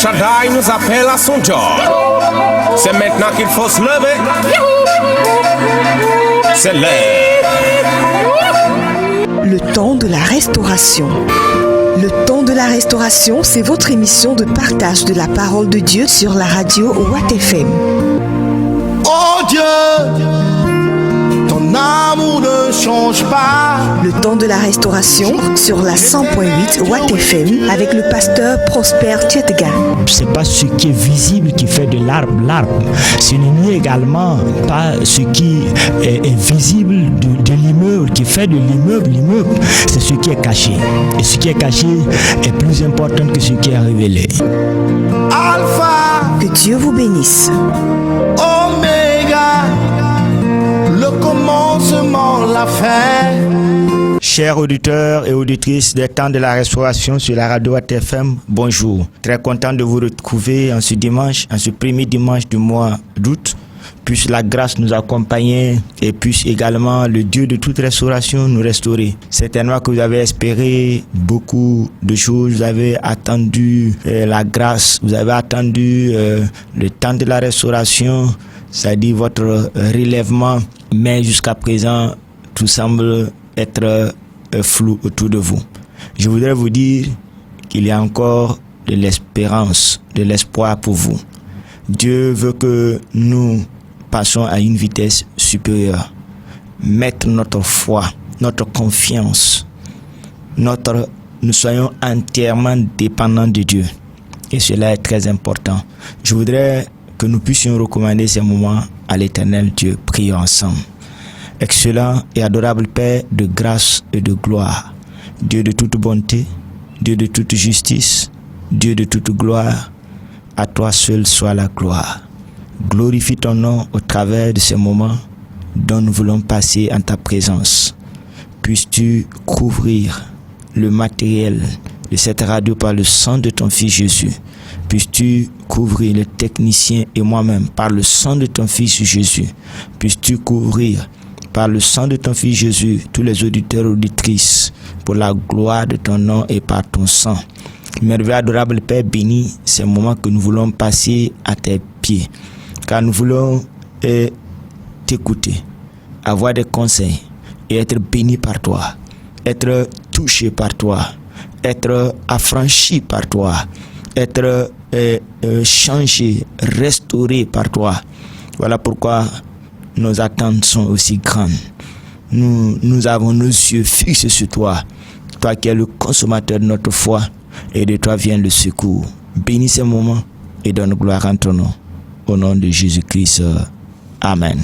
Shaddai nous appelle à son job. C'est maintenant qu'il faut se lever. C'est l'heure. Le temps de la restauration. Le temps de la restauration, c'est votre émission de partage de la parole de Dieu sur la radio Watt FM. Oh Dieu, ton amour ne change pas. Le temps de la restauration sur la 100.8 Watt FM avec le pasteur Prosper Tchetga. C'est pas ce qui est visible qui fait de l'arbre l'arbre. Ce n'est également pas ce qui est visible de l'immeuble qui fait de l'immeuble l'immeuble. C'est ce qui est caché. Et ce qui est caché est plus important que ce qui est révélé. Alpha, que Dieu vous bénisse. Oméga, le commencement, la fin. Chers auditeurs et auditrices des temps de la restauration sur la radio Watt FM, bonjour. Très content de vous retrouver en ce dimanche, en ce premier dimanche du mois d'août. Puisse la grâce nous accompagner et puisse également le Dieu de toute restauration nous restaurer. Certainement que vous avez espéré beaucoup de choses, vous avez attendu la grâce, vous avez attendu le temps de la restauration, c'est-à-dire votre relèvement, mais jusqu'à présent, tout semble être flou autour de vous. Je voudrais vous dire qu'il y a encore de l'espérance, de l'espoir pour vous. Dieu veut que nous passons à une vitesse supérieure. Mettre notre foi, notre confiance, nous soyons entièrement dépendants de Dieu. Et cela est très important. Je voudrais que nous puissions recommander ces moments à l'Éternel Dieu. Prions ensemble. Excellent et adorable Père de grâce et de gloire, Dieu de toute bonté, Dieu de toute justice, Dieu de toute gloire, à toi seul soit la gloire. Glorifie ton nom au travers de ces moments dont nous voulons passer en ta présence. Puisses-tu couvrir le matériel de cette radio par le sang de ton Fils Jésus. Puisses-tu couvrir les techniciens et moi-même par le sang de ton Fils Jésus. Puisses-tu couvrir par le sang de ton Fils Jésus tous les auditeurs et auditrices pour la gloire de ton nom et par ton sang. Merveilleux adorable Père, bénis ces moments que nous voulons passer à tes pieds. Car nous voulons t'écouter, avoir des conseils et être bénis par toi, être touchés par toi, être affranchis par toi, être changés, restaurés par toi. Voilà pourquoi nos attentes sont aussi grandes. Nous avons nos yeux fixés sur toi, toi qui es le consommateur de notre foi, et de toi vient le secours. Bénis ces moments et donne gloire en ton nom. Au nom de Jésus-Christ. Amen.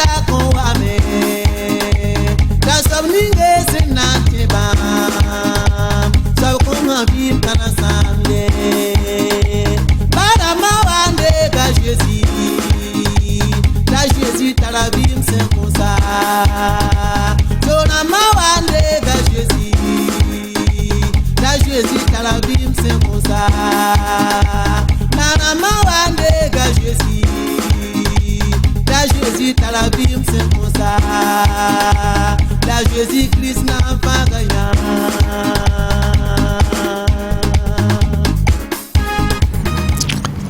Bada Kowame, Dasabninge Senatiba, Sakuma Bim Kanasamde, Bada Mawande Gajesi, Gajesi Talabim Senkosa, Dona Mawande Gajesi, Gajesi Talabim Senkosa, Nana Mawande Gajesi. Jésus t'as la Bible c'est pour ça. La Jésus Christ n'a pas gagné.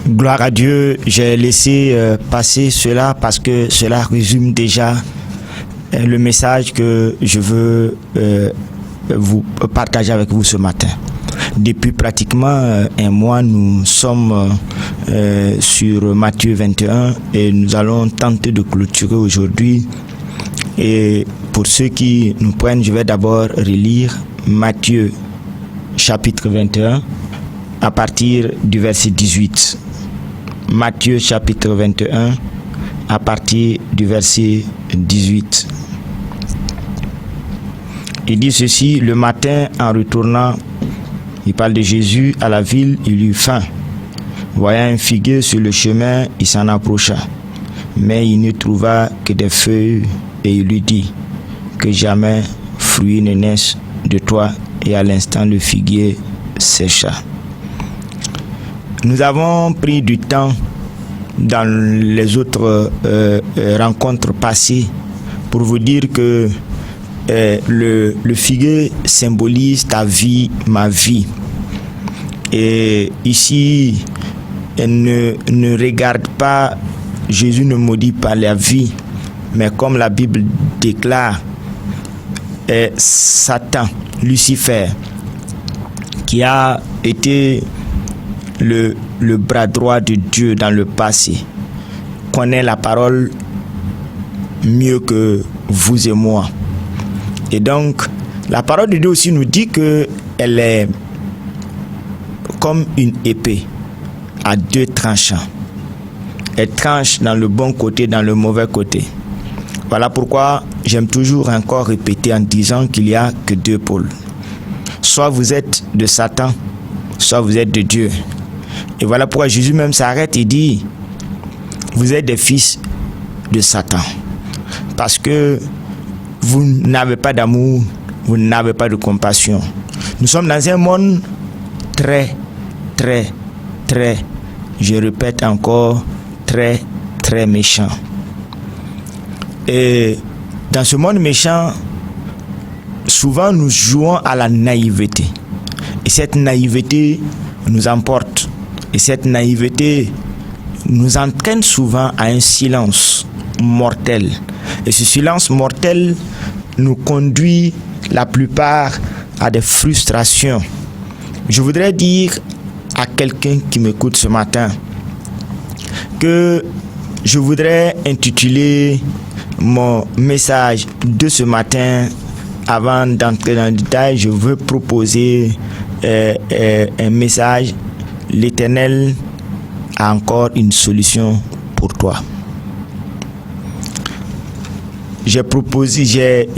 Gloire à Dieu, j'ai laissé passer cela parce que cela résume déjà le message que je veux vous partager avec vous ce matin. Depuis pratiquement un mois, nous sommes sur Matthieu 21 et nous allons tenter de clôturer aujourd'hui. Et pour ceux qui nous prennent, je vais d'abord relire Matthieu chapitre 21 à partir du verset 18. Matthieu chapitre 21 à partir du verset 18. Il dit ceci: le matin, en retournant, il parle de Jésus à la ville, il eut faim. Voyant un figuier sur le chemin, il s'en approcha. Mais il ne trouva que des feuilles et il lui dit que jamais fruit ne naisse de toi. Et à l'instant, le figuier sécha. Nous avons pris du temps dans les autres rencontres passées pour vous dire que le figuier symbolise ta vie, ma vie. Et ici, ne regarde pas, Jésus ne maudit pas la vie, mais comme la Bible déclare, Satan, Lucifer, qui a été le bras droit de Dieu dans le passé, connaît la parole mieux que vous et moi. Et donc, la parole de Dieu aussi nous dit qu'elle est comme une épée à deux tranchants. Elle tranche dans le bon côté, dans le mauvais côté. Voilà pourquoi j'aime toujours encore répéter en disant qu'il n'y a que deux pôles. Soit vous êtes de Satan, soit vous êtes de Dieu. Et voilà pourquoi Jésus même s'arrête et dit: vous êtes des fils de Satan. Parce que vous n'avez pas d'amour, vous n'avez pas de compassion. Nous sommes dans un monde très, je répète encore, très méchant. Et dans ce monde méchant, souvent nous jouons à la naïveté. Et cette naïveté nous emporte. Et cette naïveté nous entraîne souvent à un silence mortel. Et ce silence mortel nous conduit la plupart à des frustrations. Je voudrais dire à quelqu'un qui m'écoute ce matin que je voudrais intituler mon message de ce matin. Avant d'entrer dans le détail, je veux proposer un message: l'Éternel a encore une solution pour toi. J'ai proposé,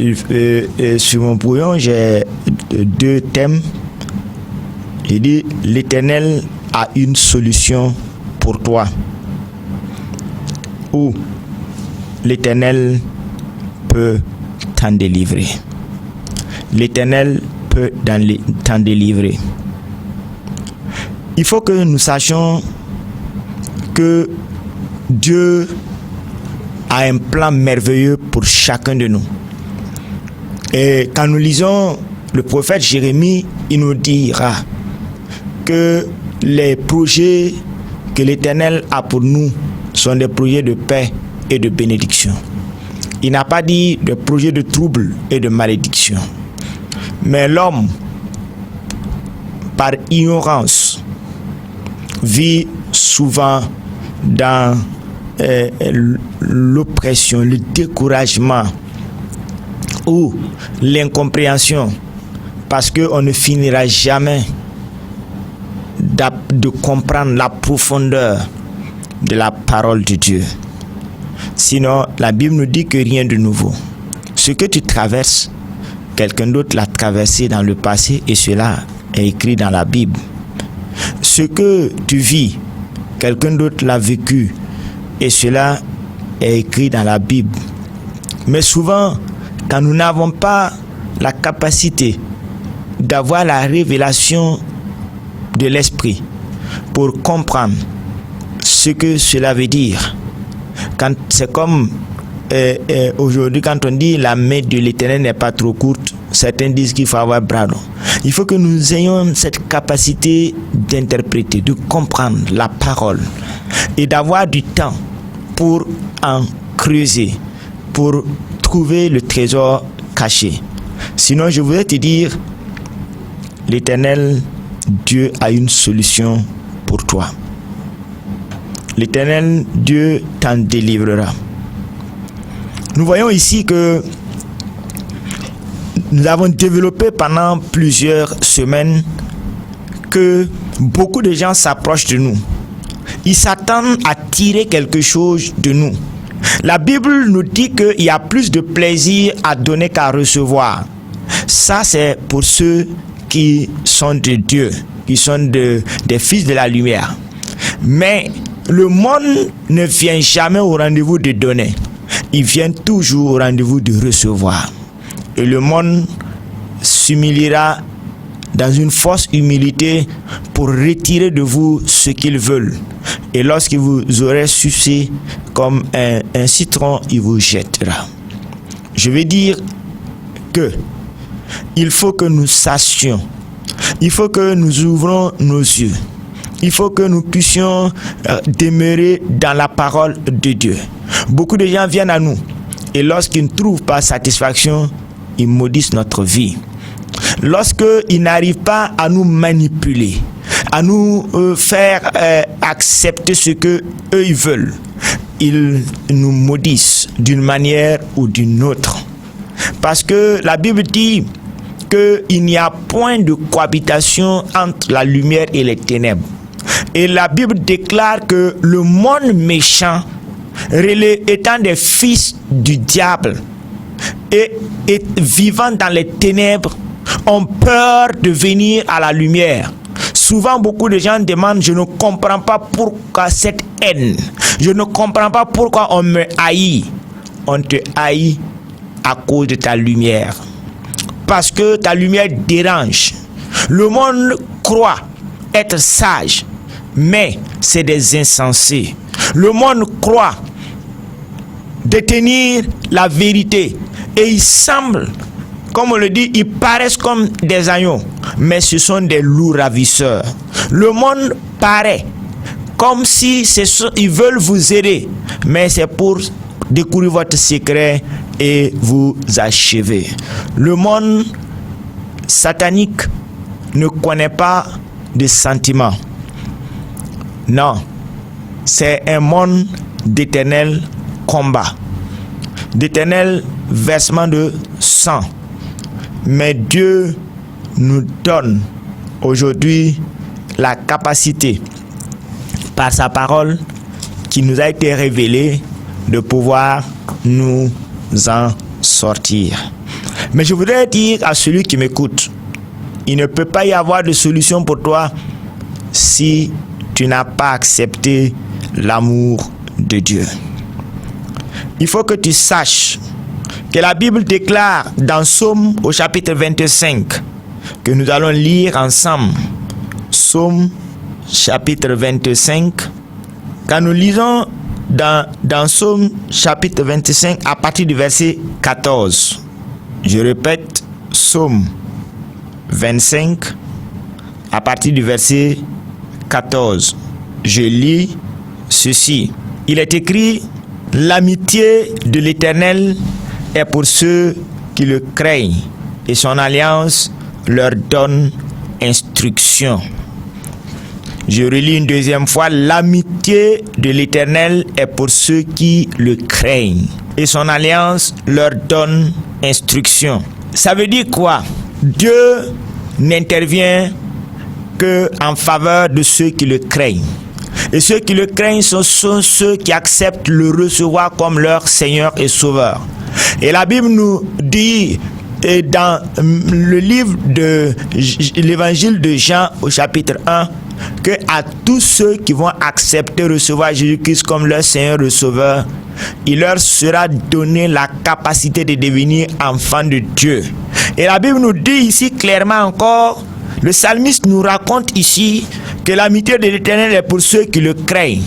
sur mon brouillon, j'ai deux thèmes. J'ai dit: l'Éternel a une solution pour toi. Ou l'Éternel peut t'en délivrer. L'Éternel peut t'en délivrer. Il faut que nous sachions que Dieu a un plan merveilleux pour chacun de nous. Et quand nous lisons le prophète Jérémie, il nous dira que les projets que l'Éternel a pour nous sont des projets de paix et de bénédiction. Il n'a pas dit de projets de trouble et de malédiction. Mais l'homme, par ignorance, vit souvent dans l'oppression, le découragement ou l'incompréhension, parce qu'on ne finira jamais de comprendre la profondeur de la parole de Dieu. Sinon, la Bible nous dit que rien de nouveau. Ce que tu traverses, quelqu'un d'autre l'a traversé dans le passé et cela est écrit dans la Bible. Ce que tu vis, quelqu'un d'autre l'a vécu et cela est écrit dans la Bible. Mais souvent, quand nous n'avons pas la capacité d'avoir la révélation de l'esprit pour comprendre ce que cela veut dire, quand c'est comme aujourd'hui quand on dit la main de l'Éternel n'est pas trop courte, certains disent qu'il faut avoir bras long. Il faut que nous ayons cette capacité d'interpréter, de comprendre la parole et d'avoir du temps pour en creuser, pour trouver le trésor caché. Sinon, je voudrais te dire, l'Éternel Dieu a une solution pour toi. L'Éternel Dieu t'en délivrera. Nous voyons ici que nous avons développé pendant plusieurs semaines que beaucoup de gens s'approchent de nous. Ils s'attendent à tirer quelque chose de nous. La Bible nous dit qu'il y a plus de plaisir à donner qu'à recevoir. Ça, c'est pour ceux qui sont de Dieu, qui sont des fils de la lumière. Mais le monde ne vient jamais au rendez-vous de donner. Il vient toujours au rendez-vous de recevoir. Et le monde s'humiliera dans une fausse humilité pour retirer de vous ce qu'ils veulent. Et lorsqu'il vous aurez sucé comme un citron, il vous jettera. Je veux dire que il faut que nous sachions, il faut que nous ouvrons nos yeux, il faut que nous puissions demeurer dans la parole de Dieu. Beaucoup de gens viennent à nous et lorsqu'ils ne trouvent pas satisfaction, ils maudissent notre vie. Lorsqu'ils n'arrivent pas à nous manipuler, à nous faire accepter ce que eux ils veulent, ils nous maudissent d'une manière ou d'une autre. Parce que la Bible dit qu'il n'y a point de cohabitation entre la lumière et les ténèbres. Et la Bible déclare que le monde méchant, étant des fils du diable et vivant dans les ténèbres, ont peur de venir à la lumière. Souvent, beaucoup de gens demandent, je ne comprends pas pourquoi cette haine. Je ne comprends pas pourquoi on me haït. On te haït à cause de ta lumière. Parce que ta lumière dérange. Le monde croit être sage, mais c'est des insensés. Le monde croit détenir la vérité et il semble, comme on le dit, ils paraissent comme des agneaux, mais ce sont des loups ravisseurs. Le monde paraît comme si ils veulent vous aider, mais c'est pour découvrir votre secret et vous achever. Le monde satanique ne connaît pas de sentiments. Non, c'est un monde d'éternel combat, d'éternel versement de sang. Mais Dieu nous donne aujourd'hui la capacité, par sa parole qui nous a été révélée, de pouvoir nous en sortir. Mais je voudrais dire à celui qui m'écoute, il ne peut pas y avoir de solution pour toi si tu n'as pas accepté l'amour de Dieu. Il faut que tu saches que la Bible déclare dans Psaume au chapitre 25, que nous allons lire ensemble. Psaume chapitre 25. Quand nous lisons dans Psaume chapitre 25 à partir du verset 14. Je répète, Psaume 25 à partir du verset 14. Je lis ceci. Il est écrit: l'amitié de l'Éternel est pour ceux qui le craignent, et son alliance leur donne instruction. Je relis une deuxième fois. L'amitié de l'Éternel est pour ceux qui le craignent, et son alliance leur donne instruction. Ça veut dire quoi? Dieu n'intervient que en faveur de ceux qui le craignent. Et ceux qui le craignent sont ceux qui acceptent le recevoir comme leur Seigneur et Sauveur. Et la Bible nous dit, et dans le livre de l'évangile de Jean au chapitre 1, que à tous ceux qui vont accepter recevoir Jésus-Christ comme leur Seigneur et Sauveur, il leur sera donné la capacité de devenir enfants de Dieu. Et la Bible nous dit ici clairement encore, le psalmiste nous raconte ici que l'amitié de l'Éternel est pour ceux qui le craignent.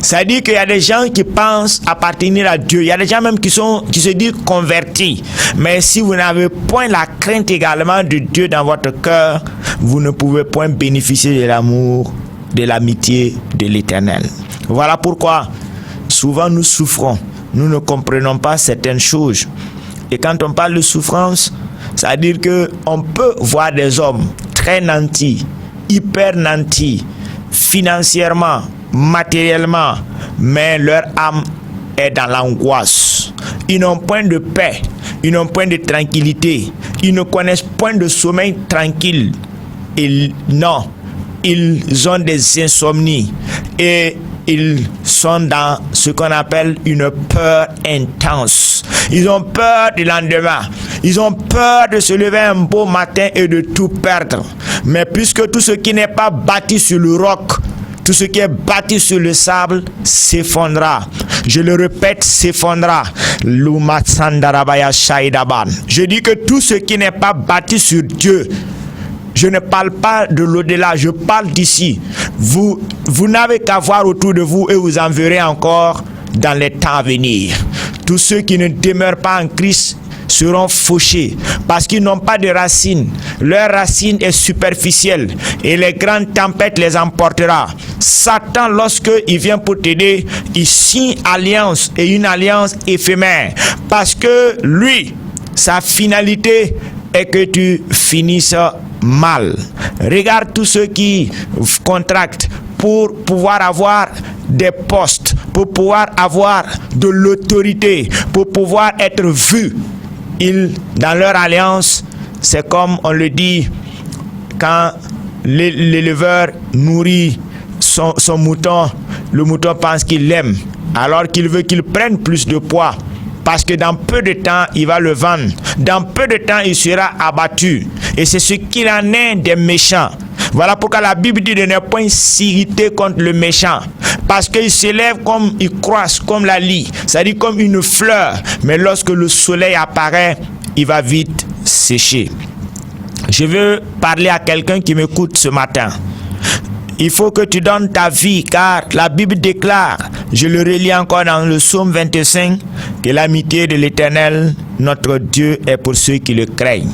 C'est-à-dire qu'il y a des gens qui pensent appartenir à Dieu. Il y a des gens même qui se disent convertis. Mais si vous n'avez point la crainte également de Dieu dans votre cœur, vous ne pouvez point bénéficier de l'amour, de l'amitié de l'Éternel. Voilà pourquoi souvent nous souffrons. Nous ne comprenons pas certaines choses. Et quand on parle de souffrance, c'est-à-dire qu'on peut voir des hommes très nantis, hyper nantis, financièrement, matériellement, mais leur âme est dans l'angoisse. Ils n'ont point de paix, ils n'ont point de tranquillité, ils ne connaissent point de sommeil tranquille. Ils ont des insomnies et ils sont dans ce qu'on appelle une peur intense. Ils ont peur du lendemain. Ils ont peur de se lever un beau matin et de tout perdre. Mais puisque tout ce qui n'est pas bâti sur le roc, tout ce qui est bâti sur le sable s'effondrera. Je le répète, s'effondrera. Je dis que tout ce qui n'est pas bâti sur Dieu, je ne parle pas de l'au-delà, je parle d'ici. Vous n'avez qu'à voir autour de vous et vous en verrez encore dans les temps à venir. Tous ceux qui ne demeurent pas en Christ seront fauchés parce qu'ils n'ont pas de racines. Leur racine est superficielle et les grandes tempêtes les emportera. Satan, lorsqu'il vient pour t'aider, il signe alliance et une alliance éphémère parce que lui, sa finalité est que tu finisses mal. Regarde tous ceux qui contractent pour pouvoir avoir des postes, pour pouvoir avoir de l'autorité, pour pouvoir être vus. Dans leur alliance, c'est comme on le dit quand l'éleveur nourrit son mouton, le mouton pense qu'il l'aime, alors qu'il veut qu'il prenne plus de poids. Parce que dans peu de temps, il va le vendre. Dans peu de temps, il sera abattu. Et c'est ce qu'il en est des méchants. Voilà pourquoi la Bible dit de ne point s'irriter contre le méchant. Parce qu'il s'élève comme il croisse, comme la lie. C'est-à-dire comme une fleur. Mais lorsque le soleil apparaît, il va vite sécher. Je veux parler à quelqu'un qui m'écoute ce matin. Il faut que tu donnes ta vie, car la Bible déclare, je le relis encore dans le psaume 25, que l'amitié de l'Éternel, notre Dieu, est pour ceux qui le craignent.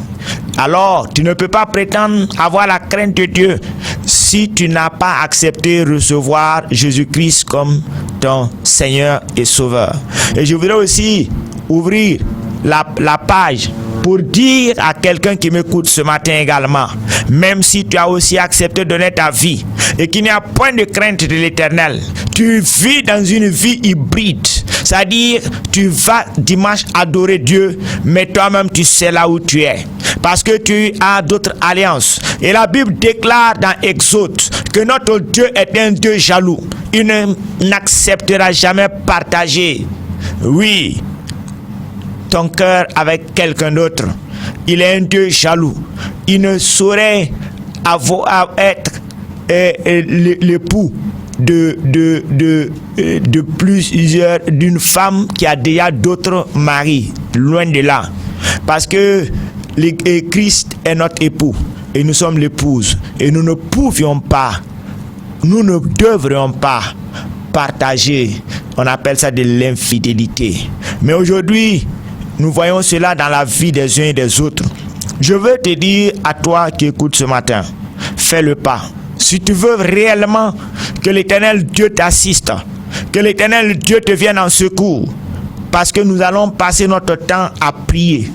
Alors, tu ne peux pas prétendre avoir la crainte de Dieu si tu n'as pas accepté recevoir Jésus-Christ comme ton Seigneur et Sauveur. Et je voudrais aussi ouvrir la page pour dire à quelqu'un qui m'écoute ce matin également, même si tu as aussi accepté de donner ta vie et qu'il n'y a point de crainte de l'Éternel, tu vis dans une vie hybride, c'est-à-dire tu vas dimanche adorer Dieu, mais toi-même tu sais là où tu es, parce que tu as d'autres alliances. Et la Bible déclare dans Exode que notre Dieu est un Dieu jaloux. Il n'acceptera jamais partager, oui, ton cœur avec quelqu'un d'autre. Il est un Dieu jaloux. Il ne saurait être l'époux de plusieurs, d'une femme qui a déjà d'autres maris, loin de là. Parce que Christ est notre époux et nous sommes l'épouse. Et nous ne pouvions pas, nous ne devrions pas partager. On appelle ça de l'infidélité. Mais aujourd'hui, nous voyons cela dans la vie des uns et des autres. Je veux te dire à toi qui écoutes ce matin, fais le pas. Si tu veux réellement que l'Éternel Dieu t'assiste, que l'Éternel Dieu te vienne en secours, parce que nous allons passer notre temps à prier.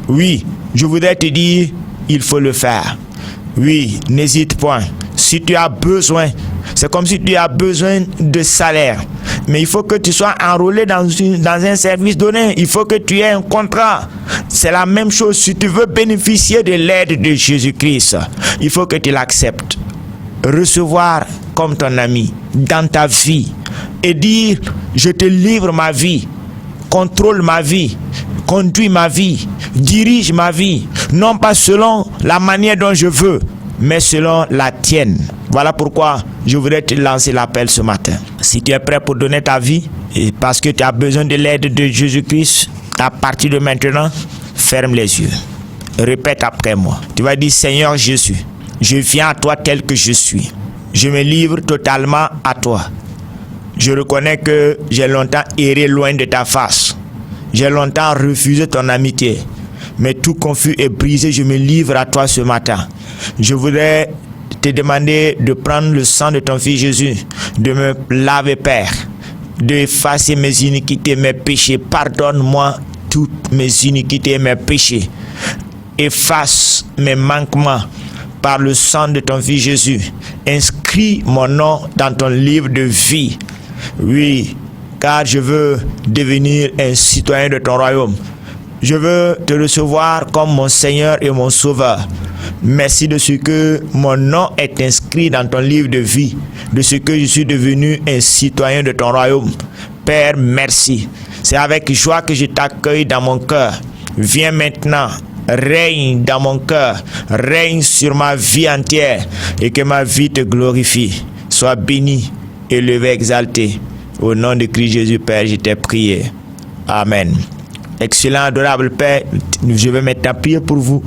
Oui, je voudrais te dire, il faut le faire. Oui, n'hésite point. Si tu as besoin, c'est comme si tu as besoin de salaire. Mais il faut que tu sois enrôlé dans un service donné. Il faut que tu aies un contrat. C'est la même chose. Si tu veux bénéficier de l'aide de Jésus-Christ, il faut que tu l'acceptes. Recevoir comme ton ami dans ta vie et dire, je te livre ma vie, contrôle ma vie, conduis ma vie, dirige ma vie, non pas selon la manière dont je veux, mais selon la tienne. Voilà pourquoi je voudrais te lancer l'appel ce matin. Si tu es prêt pour donner ta vie, et parce que tu as besoin de l'aide de Jésus-Christ, à partir de maintenant, ferme les yeux. Répète après moi. Tu vas dire, Seigneur Jésus, je viens à toi tel que je suis. Je me livre totalement à toi. Je reconnais que j'ai longtemps erré loin de ta face. J'ai longtemps refusé ton amitié. Mais tout confus et brisé, je me livre à toi ce matin. Je voudrais te demander de prendre le sang de ton Fils Jésus, de me laver, Père, d'effacer mes iniquités, mes péchés. Pardonne-moi toutes mes iniquités et mes péchés. Efface mes manquements par le sang de ton Fils Jésus. Inscris mon nom dans ton livre de vie. Oui, car je veux devenir un citoyen de ton royaume. Je veux te recevoir comme mon Seigneur et mon Sauveur. Merci de ce que mon nom est inscrit dans ton livre de vie, de ce que je suis devenu un citoyen de ton royaume. Père, merci. C'est avec joie que je t'accueille dans mon cœur. Viens maintenant, règne dans mon cœur, règne sur ma vie entière et que ma vie te glorifie. Sois béni, élevé, exalté. Au nom de Christ Jésus, Père, je t'ai prié. Amen. Excellent, adorable Père, je vais maintenant prier pour vous.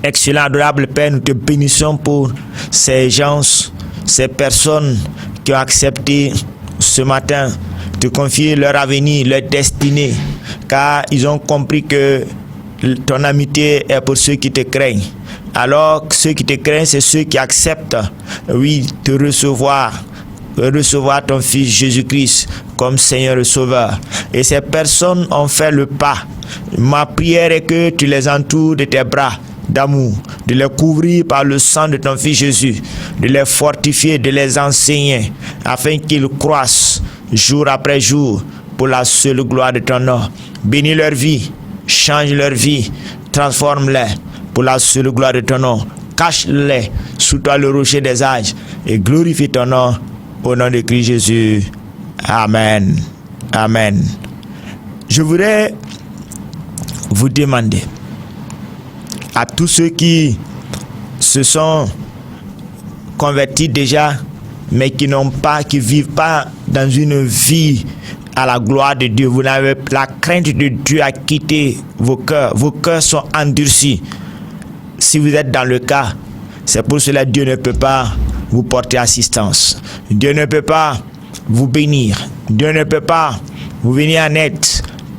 Excellent, adorable Père, nous te bénissons pour ces gens, ces personnes qui ont accepté ce matin de confier leur avenir, leur destinée, car ils ont compris que ton amitié est pour ceux qui te craignent. Alors que ceux qui te craignent, c'est ceux qui acceptent, oui, te recevoir ton Fils Jésus-Christ comme Seigneur et Sauveur. Et ces personnes ont fait le pas. Ma prière est que tu les entoures de tes bras d'amour, de les couvrir par le sang de ton Fils Jésus, de les fortifier, de les enseigner, afin qu'ils croissent jour après jour pour la seule gloire de ton nom. Bénis leur vie, change leur vie, transforme-les pour la seule gloire de ton nom. Cache-les sous toi le rocher des âges et glorifie ton nom au nom de Christ Jésus. Amen. Amen. Je voudrais vous demander à tous ceux qui se sont convertis déjà, mais qui vivent pas dans une vie à la gloire de Dieu. Vous n'avez la crainte de Dieu à quitter vos cœurs. Vos cœurs sont endurcis. Si vous êtes dans le cas, c'est pour cela que Dieu ne peut pas vous porter assistance. Dieu ne peut pas vous bénir. Dieu ne peut pas vous venir en aide,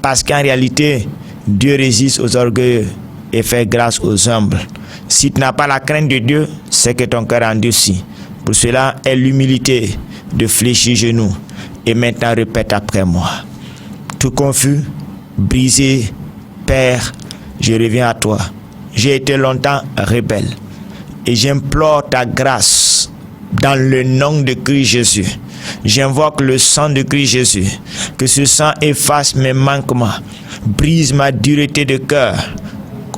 parce qu'en réalité, Dieu résiste aux orgueilleux et fait grâce aux humbles. Si tu n'as pas la crainte de Dieu, c'est que ton cœur est endurci. Pour cela, aie l'humilité de fléchir genoux. Et maintenant, répète après moi. Tout confus, brisé, Père, je reviens à toi. J'ai été longtemps rebelle. Et j'implore ta grâce dans le nom de Christ Jésus. J'invoque le sang de Christ Jésus. Que ce sang efface mes manquements, brise ma dureté de cœur,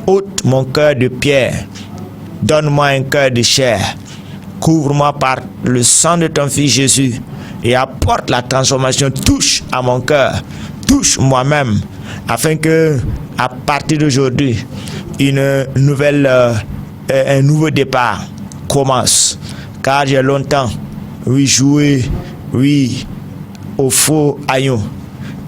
ôte mon cœur de pierre, donne-moi un cœur de chair, couvre-moi par le sang de ton Fils Jésus et apporte la transformation. Touche à mon cœur, touche moi-même, afin que à partir d'aujourd'hui, un nouveau départ commence. Car j'ai longtemps, joué, au faux haillon,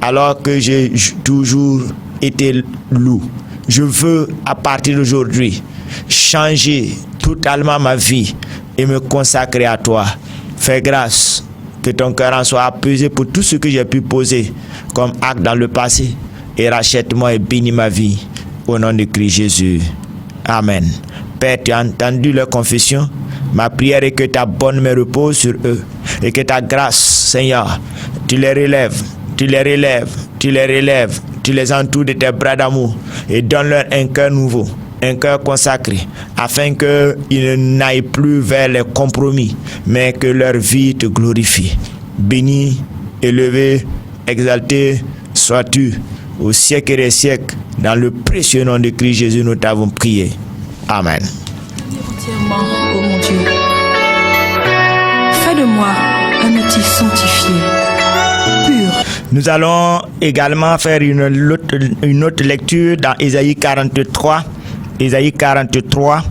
alors que j'ai toujours été loup. Je veux, à partir d'aujourd'hui, changer totalement ma vie et me consacrer à toi. Fais grâce, que ton cœur en soit apaisé pour tout ce que j'ai pu poser comme acte dans le passé, et rachète-moi et bénis ma vie. Au nom de Christ Jésus. Amen. Père, tu as entendu leur confession. Ma prière est que ta bonne main repose sur eux et que ta grâce, Seigneur, tu les relèves, tu les entoures de tes bras d'amour et donne-leur un cœur nouveau, un cœur consacré, afin qu'ils n'aillent plus vers les compromis, mais que leur vie te glorifie. Béni, élevé, exalté sois-tu au siècle des siècles. Dans le précieux nom de Christ Jésus, nous t'avons prié. Amen. Entièrement, oh mon Dieu. sanctifié, pur. Nous allons également faire une autre lecture dans Ésaïe 43. Ésaïe 43,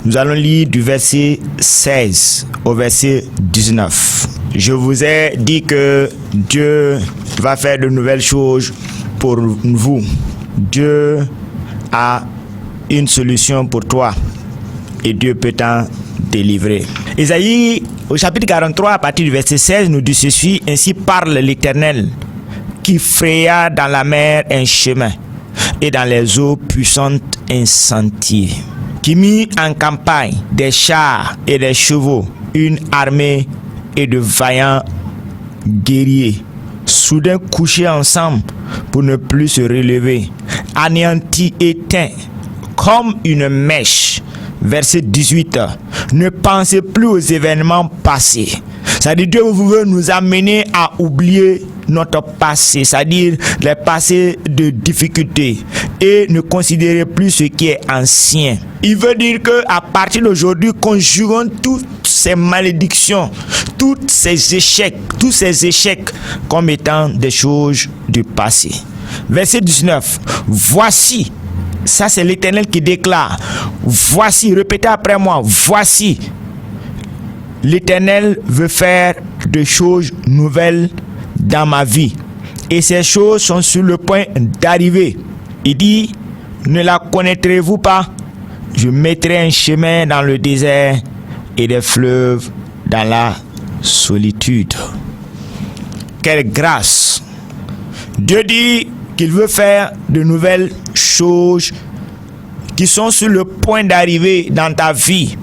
nous allons lire du verset 16 au verset 19. Je vous ai dit que Dieu va faire de nouvelles choses pour vous. Dieu a une solution pour toi et Dieu peut t'en délivrer. Ésaïe au chapitre 43 à partir du verset 16 nous dit ceci: ainsi parle l'Éternel qui fraya dans la mer un chemin et dans les eaux puissantes un sentier, qui mit en campagne des chars et des chevaux, une armée et de vaillants guerriers, soudain couchés ensemble pour ne plus se relever, anéantis, éteints comme une mèche. Verset 18. Ne pensez plus aux événements passés. C'est-à-dire Dieu veut nous amener à oublier notre passé, c'est-à-dire les passés de difficultés, et ne considérez plus ce qui est ancien. Il veut dire que à partir d'aujourd'hui, conjuguons toutes ces malédictions, tous ces échecs comme étant des choses du passé. Verset 19. Voici, ça c'est l'Éternel qui déclare, voici, répétez après moi, voici, l'Éternel veut faire des choses nouvelles dans ma vie. Et ces choses sont sur le point d'arriver. Il dit, ne la connaîtrez-vous pas? Je mettrai un chemin dans le désert et des fleuves dans la solitude. Quelle grâce! Dieu dit qu'il veut faire de nouvelles choses qui sont sur le point d'arriver dans ta vie.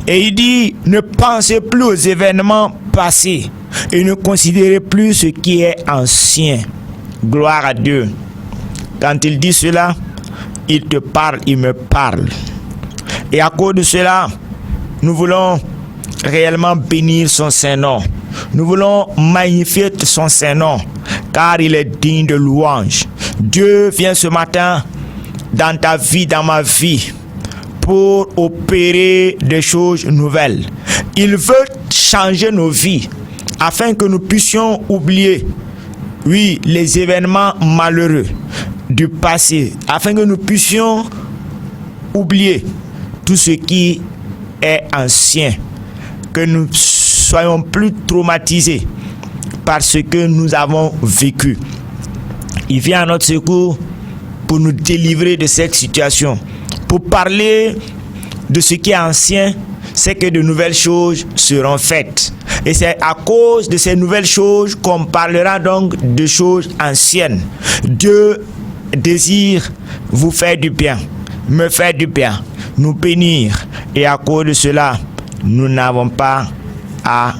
Et il dit, ne pensez plus aux événements passés et ne considérez plus ce qui est ancien. Gloire à Dieu. Quand il dit cela, il te parle, il me parle. Et à cause de cela, nous voulons réellement bénir son Saint-Nom. Nous voulons magnifier son Saint-Nom, car il est digne de louange. Dieu vient ce matin dans ta vie, dans ma vie, pour opérer des choses nouvelles. Il veut changer nos vies afin que nous puissions oublier, oui, les événements malheureux du passé, afin que nous puissions oublier tout ce qui est ancien, que nous soyons plus traumatisés par ce que nous avons vécu. Il vient à notre secours pour nous délivrer de cette situation. Pour parler de ce qui est ancien, c'est que de nouvelles choses seront faites. Et c'est à cause de ces nouvelles choses qu'on parlera donc de choses anciennes. Dieu désire vous faire du bien, me faire du bien, nous bénir. Et à cause de cela, nous n'avons pas à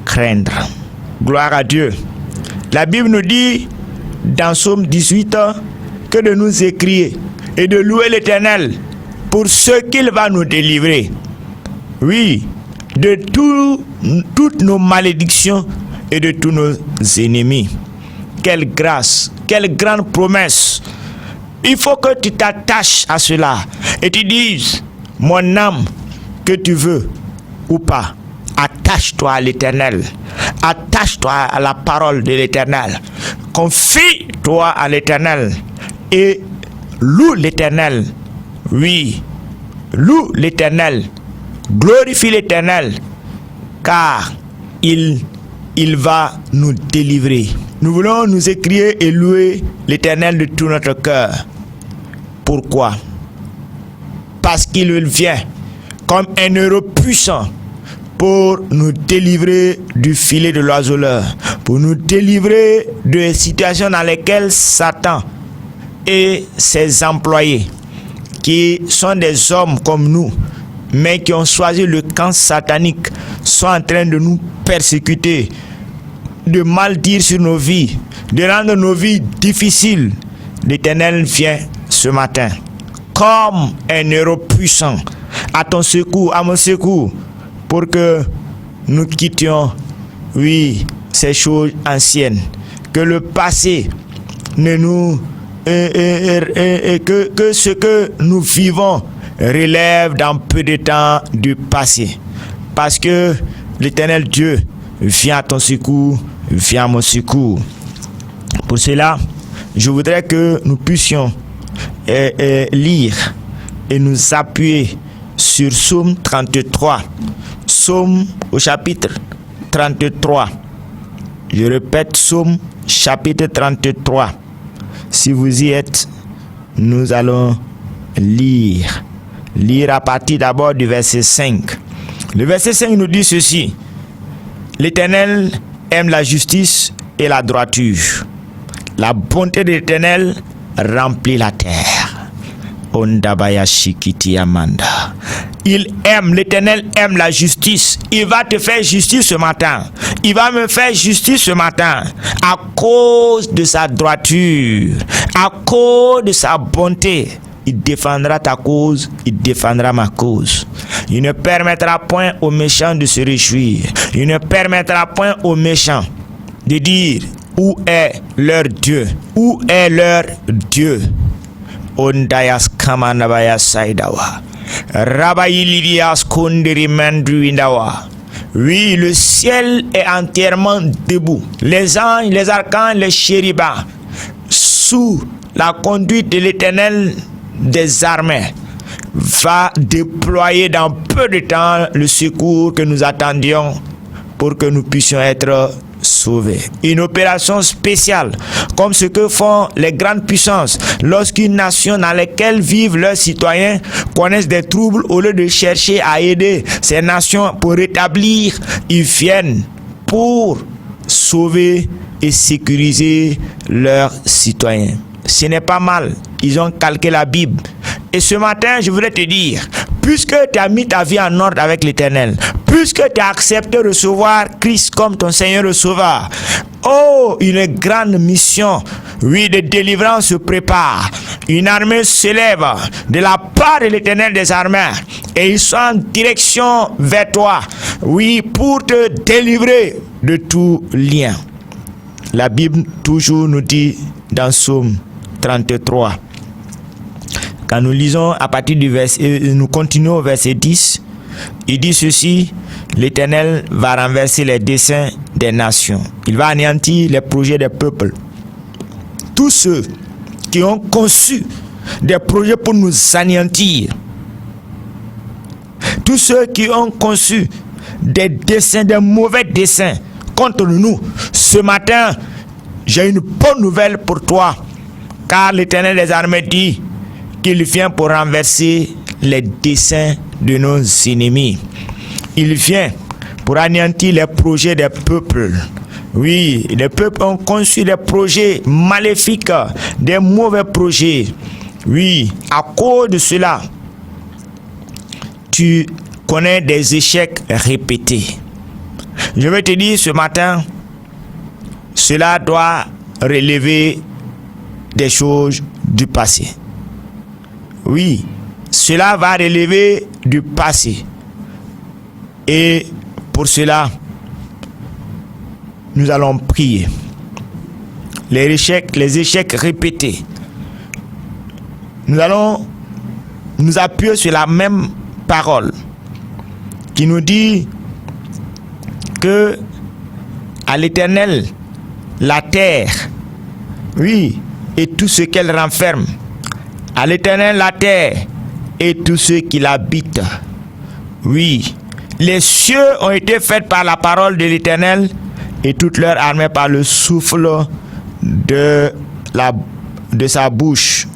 craindre. Gloire à Dieu. La Bible nous dit dans Psaume 18 que de nous écrier et de louer l'Éternel pour ce qu'il va nous délivrer. Oui, de toutes nos malédictions et de tous nos ennemis. Quelle grâce, quelle grande promesse. Il faut que tu t'attaches à cela et tu dises, mon âme, que tu veux ou pas, attache-toi à l'Éternel. Attache-toi à la parole de l'Éternel. Confie-toi à l'Éternel et loue l'Éternel. Oui, loue l'Éternel. Glorifie l'Éternel, car il va nous délivrer. Nous voulons nous écrier et louer l'Éternel de tout notre cœur. Pourquoi? Parce qu'il vient comme un héros puissant pour nous délivrer du filet de l'oiseleur, pour nous délivrer de situations dans lesquelles Satan et ses employés, qui sont des hommes comme nous, mais qui ont choisi le camp satanique, sont en train de nous persécuter, de mal dire sur nos vies, de rendre nos vies difficiles. L'Éternel vient ce matin comme un héros puissant à ton secours, à mon secours, pour que nous quittions, oui, ces choses anciennes, que le passé ne nous que ce que nous vivons relève dans peu de temps du passé, parce que l'Éternel Dieu viens à ton secours, viens à mon secours. Pour cela, je voudrais que nous puissions lire et nous appuyer sur Psaume 33. Psaume au chapitre 33. Je répète, Psaume chapitre 33. Si vous y êtes, nous allons lire. Lire à partir d'abord du verset 5. Le verset 5 nous dit ceci. L'Éternel aime la justice et la droiture. La bonté de l'Éternel remplit la terre. Ondabaya Shikiti Amanda. L'Éternel aime la justice. Il va te faire justice ce matin. Il va me faire justice ce matin. À cause de sa droiture. À cause de sa bonté. Il défendra ta cause. Il défendra ma cause. Il ne permettra point aux méchants de se réjouir. Il ne permettra point aux méchants de dire où est leur Dieu. Où est leur Dieu? Ondayas kamanabaya saidawa. Rabaïlias kondiri mandruindawa. Oui, le ciel est entièrement debout. Les anges, les archanges, les chérubins, sous la conduite de l'Éternel des armées, va déployer dans peu de temps le secours que nous attendions pour que nous puissions être sauvés. Une opération spéciale, comme ce que font les grandes puissances lorsqu'une nation dans laquelle vivent leurs citoyens connaissent des troubles. Au lieu de chercher à aider ces nations pour rétablir, ils viennent pour sauver et sécuriser leurs citoyens. Ce n'est pas mal. Ils ont calqué la Bible. Et ce matin, je voudrais te dire, puisque tu as mis ta vie en ordre avec l'Éternel, puisque tu as accepté de recevoir Christ comme ton Seigneur et Sauveur, oh, une grande mission, oui, de délivrance se prépare. Une armée s'élève de la part de l'Éternel des armées et ils sont en direction vers toi, oui, pour te délivrer de tout lien. La Bible toujours nous dit dans Psaume 33, quand nous lisons à partir du verset, nous continuons au verset 10, il dit ceci: l'Éternel va renverser les desseins des nations. Il va anéantir les projets des peuples. Tous ceux qui ont conçu des projets pour nous anéantir, tous ceux qui ont conçu des desseins, des mauvais desseins contre nous, ce matin, j'ai une bonne nouvelle pour toi, car l'Éternel des armées dit qu'il vient pour renverser les desseins de nos ennemis. Il vient pour anéantir les projets des peuples. Oui, les peuples ont conçu des projets maléfiques, des mauvais projets. Oui, à cause de cela, tu connais des échecs répétés. Je vais te dire ce matin, cela doit relever des choses du passé. Oui, cela va relever du passé. Et pour cela, nous allons prier. Les échecs répétés. Nous allons nous appuyer sur la même parole qui nous dit que à l'Éternel, la terre, oui, et tout ce qu'elle renferme. À l'Éternel, la terre et tous ceux qui l'habitent. Oui, les cieux ont été faits par la parole de l'Éternel et toute leur armée par le souffle de sa bouche.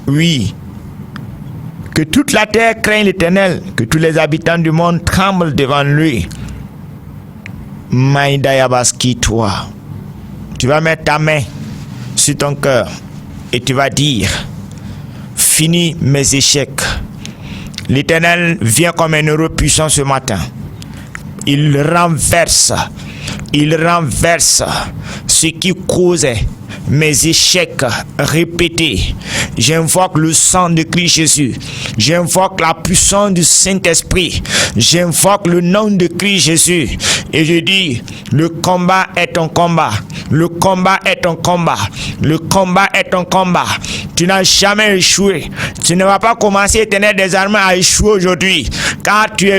Oui, que toute la terre craigne l'Éternel, que tous les habitants du monde tremblent devant lui. Maïdayabaski, toi, tu vas mettre ta main sur ton cœur et tu vas dire: fini mes échecs. L'Éternel vient comme un heureux puissant ce matin. Il renverse ce qui causait mes échecs répétés. J'invoque le sang de Christ Jésus. J'invoque la puissance du Saint-Esprit. J'invoque le nom de Christ Jésus. Et je dis: le combat est ton combat. Le combat est ton combat. Le combat est ton combat. Tu n'as jamais échoué. Tu ne vas pas commencer, Éternel des armées, à échouer aujourd'hui. car tu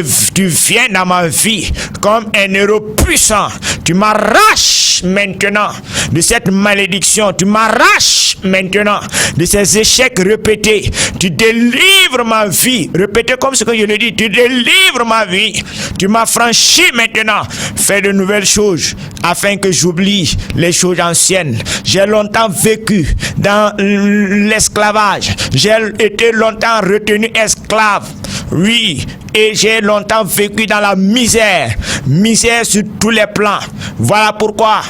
viens dans ma vie comme un héros puissant. Tu m'arraches maintenant de cette malédiction. Tu m'arraches maintenant de ces échecs répétés. Tu délivres ma vie. Répétez comme ce que je le dis. Tu délivres ma vie. Tu m'as franchi maintenant. Fais de nouvelles choses afin que j'oublie les choses anciennes. J'ai longtemps vécu dans l'esclavage. J'ai été longtemps retenu esclave. Oui, et j'ai longtemps vécu dans la misère. Misère sur tous les plans. Voilà pourquoi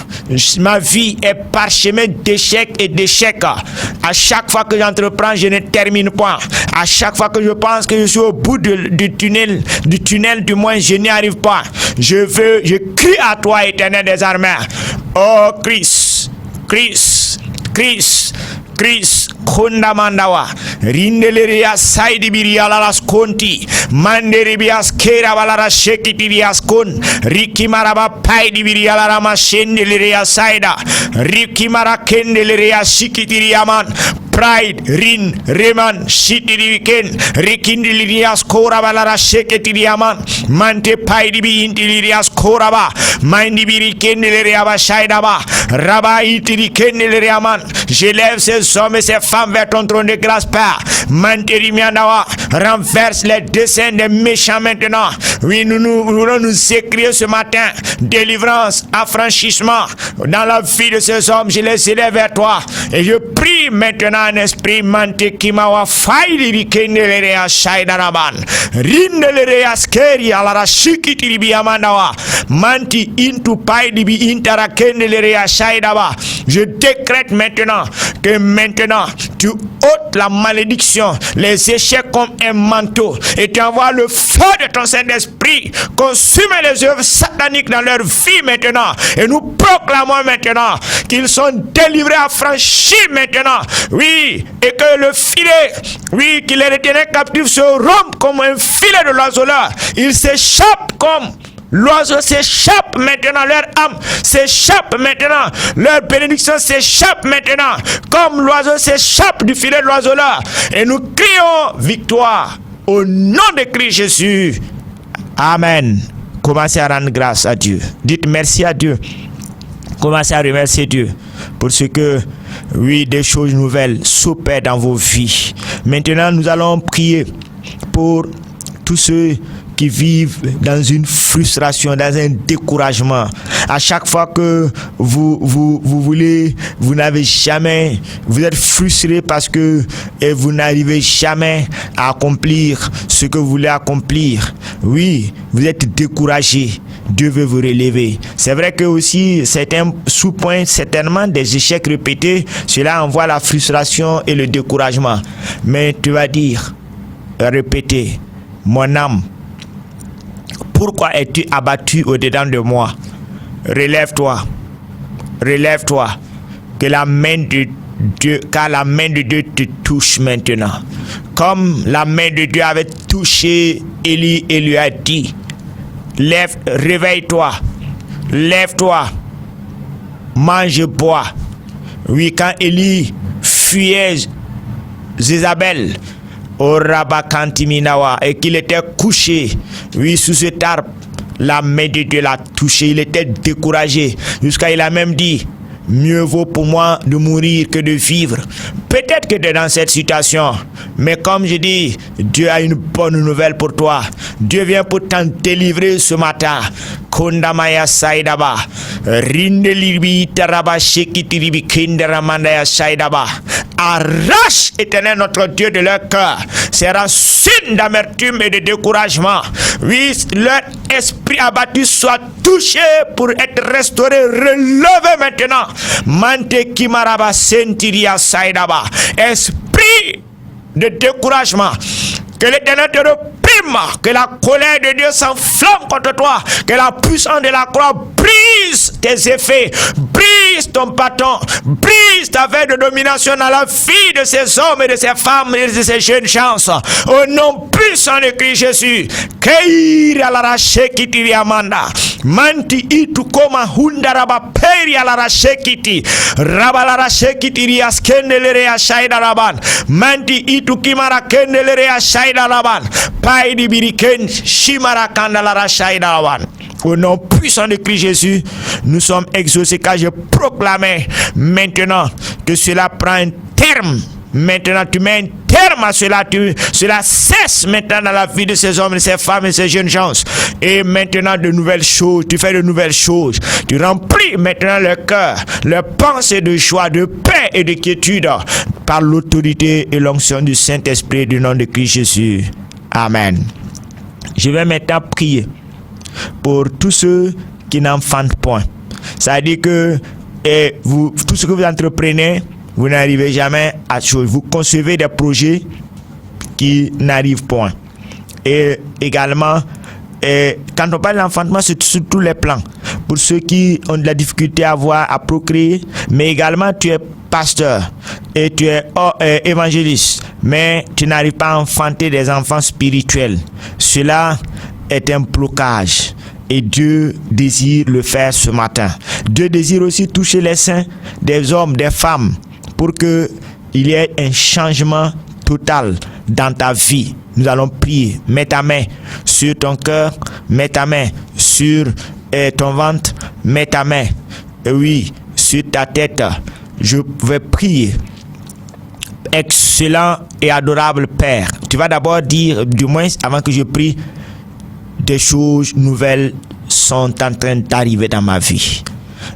ma vie est parsemée d'échecs et d'échecs. À chaque fois que j'entreprends, je ne termine pas. À chaque fois que je pense que je suis au bout du tunnel, du moins, je n'y arrive pas. Je crie à toi, Éternel des armées. Oh Christ, Christ, Christ, Christ, Kondamandawa, Rindeleria Saidibiria Lalas Conti, Manderibias Kera Valara Shekitirias Kun, Rikimaraba Paidibiria Larama Shendeleria Saida, Rikimara Kendeleria Shikitiriaman. Pride, Rin, Reman, Shitiriken, Rikindilias Korabalara Sheketiriaman, Mante Paidibi Intilirias Koraba, Mindibiriken Leriaba Shaidaba, Rabba Itiriken. J'élève ces hommes et ces femmes vers ton trône de grâce, Père. Manterimianawa, renverse les desseins des méchants maintenant. Oui, nous voulons nous écrire ce matin délivrance, affranchissement dans la vie de ces hommes. Je les élève vers toi et je prie maintenant un esprit mante kimawa faili kendelea shaidaraban rindelea skeri alara shikitiribi amandawa manti into paidibi intara kendelea shaidaba. Je décrète maintenant que maintenant tu ôtes la malédiction, les échecs comme un manteau et tu envoies le feu de ton Saint-Esprit consumer les œuvres sataniques dans leur vie maintenant et nous proclamons maintenant qu'ils sont délivrés, affranchis maintenant. Oui, et que le filet, oui, qui les retenait captifs se rompt comme un filet de l'oiseleur. Ils s'échappent comme l'oiseau s'échappe maintenant, leur âme s'échappe maintenant, leur bénédiction s'échappe maintenant, comme l'oiseau s'échappe du filet de l'oiseleur. Et nous crions victoire au nom de Christ Jésus. Amen. Commencez à rendre grâce à Dieu. Dites merci à Dieu. Commencez à remercier Dieu pour ce que, oui, des choses nouvelles s'opèrent dans vos vies. Maintenant, nous allons prier pour tous ceux qui vivent dans une frustration, dans un découragement. À chaque fois que vous n'avez jamais, vous êtes frustré parce que vous n'arrivez jamais à accomplir ce que vous voulez accomplir. Oui, vous êtes découragé. Dieu veut vous relever. C'est vrai que aussi certains sous-points, certainement des échecs répétés, cela envoie la frustration et le découragement. Mais tu vas dire, répéter, mon âme, pourquoi es-tu abattu au-dedans de moi? Relève-toi, relève-toi, que la main de Dieu, car la main de Dieu te touche maintenant. Comme la main de Dieu avait touché Élie et lui a dit, lève, réveille-toi, lève-toi, mange, bois. Oui, quand Élie fuyait Jézabel, au Rabakantiminawa, et qu'il était couché, oui, sous cet arbre, la main de Dieu l'a touché, il était découragé, jusqu'à il a même dit, mieux vaut pour moi de mourir que de vivre. Peut-être que tu es dans cette situation, mais comme je dis, Dieu a une bonne nouvelle pour toi. Dieu vient pour t'en délivrer ce matin. Kondamaya Saidaba, Rindelibi Taraba Shekitiribi Kinderamandaya Saidaba. Arrache, Éternel notre Dieu, de leur cœur ces racines d'amertume et de découragement. Oui, leur esprit abattu soit touché pour être restauré, relevé maintenant. Mante Kimaraba Sentiria Saidaba. Esprit de découragement, que l'Éternel te reprime, que la colère de Dieu s'enflamme contre toi, que la puissance de la croix brise tes effets, brise ton bâton, brise ta veille de domination dans la vie de ces hommes et de ces femmes et de ces jeunes gens. Au nom puissant de Christ Jésus, Manti itu koma hundaraba peri alara shekiti. Rabalara shekiti rias kendelere ya shaidaraban. Manti itu kimara kendelere ya shaidaraban. Paidi biriken shimara kandalara shaidaraban. Au nom puissant de Christ Jésus, nous sommes exaucés car je proclame maintenant que cela prend un terme. Maintenant, tu mets un terme à cela, cela cesse maintenant dans la vie de ces hommes, de ces femmes et ces jeunes gens. Et maintenant, de nouvelles choses, tu fais de nouvelles choses. Tu remplis maintenant leur cœur, leur pensée de joie, de paix et de quiétude par l'autorité et l'onction du Saint-Esprit du nom de Christ Jésus. Amen. Je vais maintenant prier pour tous ceux qui n'enfantent point. Ça veut dire que tout ce que vous entreprenez, vous n'arrivez jamais à chose. Vous concevez des projets qui n'arrivent point. Et également, quand on parle d'enfantement, c'est sur tous les plans. Pour ceux qui ont de la difficulté à procréer, mais également tu es pasteur et tu es évangéliste, mais tu n'arrives pas à enfanter des enfants spirituels. Cela est un blocage. Et Dieu désire le faire ce matin. Dieu désire aussi toucher les seins des hommes, des femmes, pour qu'il y ait un changement total dans ta vie. Nous allons prier. Mets ta main sur ton cœur, mets ta main sur ton ventre, mets ta main, oui, sur ta tête. Je vais prier. Excellent et adorable Père. Tu vas d'abord dire, du moins avant que je prie, des choses nouvelles sont en train d'arriver dans ma vie.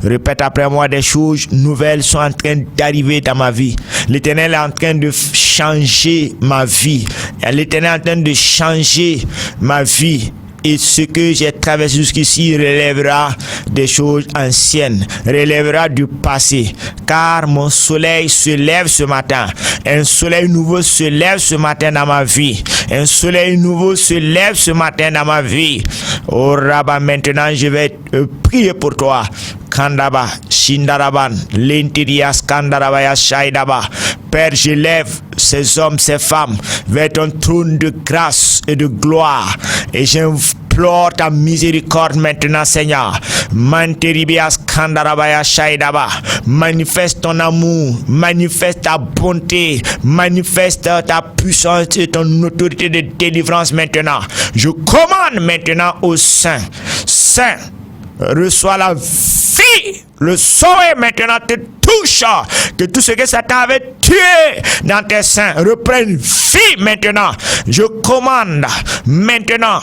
Répète après moi, des choses nouvelles sont en train d'arriver dans ma vie. L'Éternel est en train de changer ma vie. L'Éternel est en train de changer ma vie. Et ce que j'ai traversé jusqu'ici relèvera des choses anciennes, relèvera du passé. Car mon soleil se lève ce matin. Un soleil nouveau se lève ce matin dans ma vie. Un soleil nouveau se lève ce matin dans ma vie. Oh Rabba, maintenant je vais prier pour toi. Kandaba, Shindaraban, Lentirias, Kandarabaya, Shaidaba. Père, je lève ces hommes, ces femmes vers ton trône de grâce et de gloire. Et j'implore ta miséricorde maintenant, Seigneur. Manteribias, Kandarabaya, Shaidaba. Manifeste ton amour, manifeste ta bonté, manifeste ta puissance et ton autorité de délivrance maintenant. Je commande maintenant au Saint. Saint, reçois la vie. Le soleil maintenant te touche. Que tout ce que Satan avait tué dans tes seins reprenne vie maintenant. Je commande maintenant,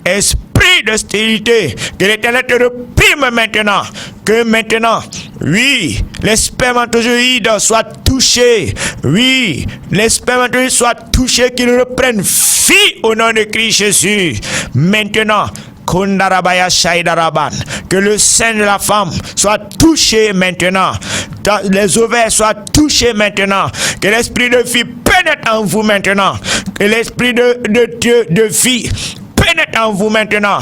esprit de stérilité, que l'Éternel te reprime maintenant. Que maintenant, oui, les spermatozoïdes soient touchés. Oui, les spermatozoïdes soient touchés, qu'ils reprennent vie au nom de Christ Jésus. Maintenant, Kondarabaya Shaidaraban, que le sein de la femme soit touché maintenant, les ovaires soient touchés maintenant, que l'esprit de vie pénètre en vous maintenant, que l'esprit de Dieu de vie pénètre en vous maintenant.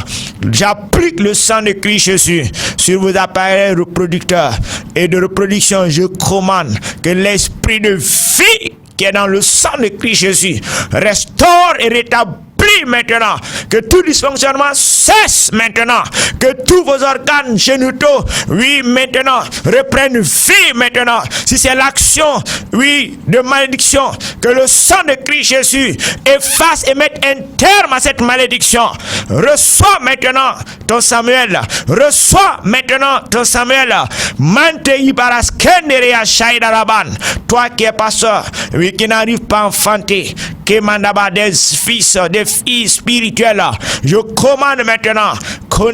J'applique le sang de Christ Jésus sur vos appareils reproducteurs et de reproduction. Je commande que l'esprit de vie qui est dans le sang de Christ Jésus restaure et rétablit maintenant, que tout dysfonctionnement cesse maintenant, que tous vos organes génitaux, oui, maintenant, reprennent vie maintenant. Si c'est l'action, oui, de malédiction, que le sang de Christ Jésus efface et mette un terme à cette malédiction. Reçois maintenant ton Samuel. Reçois maintenant ton Samuel. Mantei baraskenderia shaidaraban. Toi qui es pasteur, oui, qui n'arrive pas à enfanter, qui mandaba des fils, des filles spirituelles, je commande maintenant que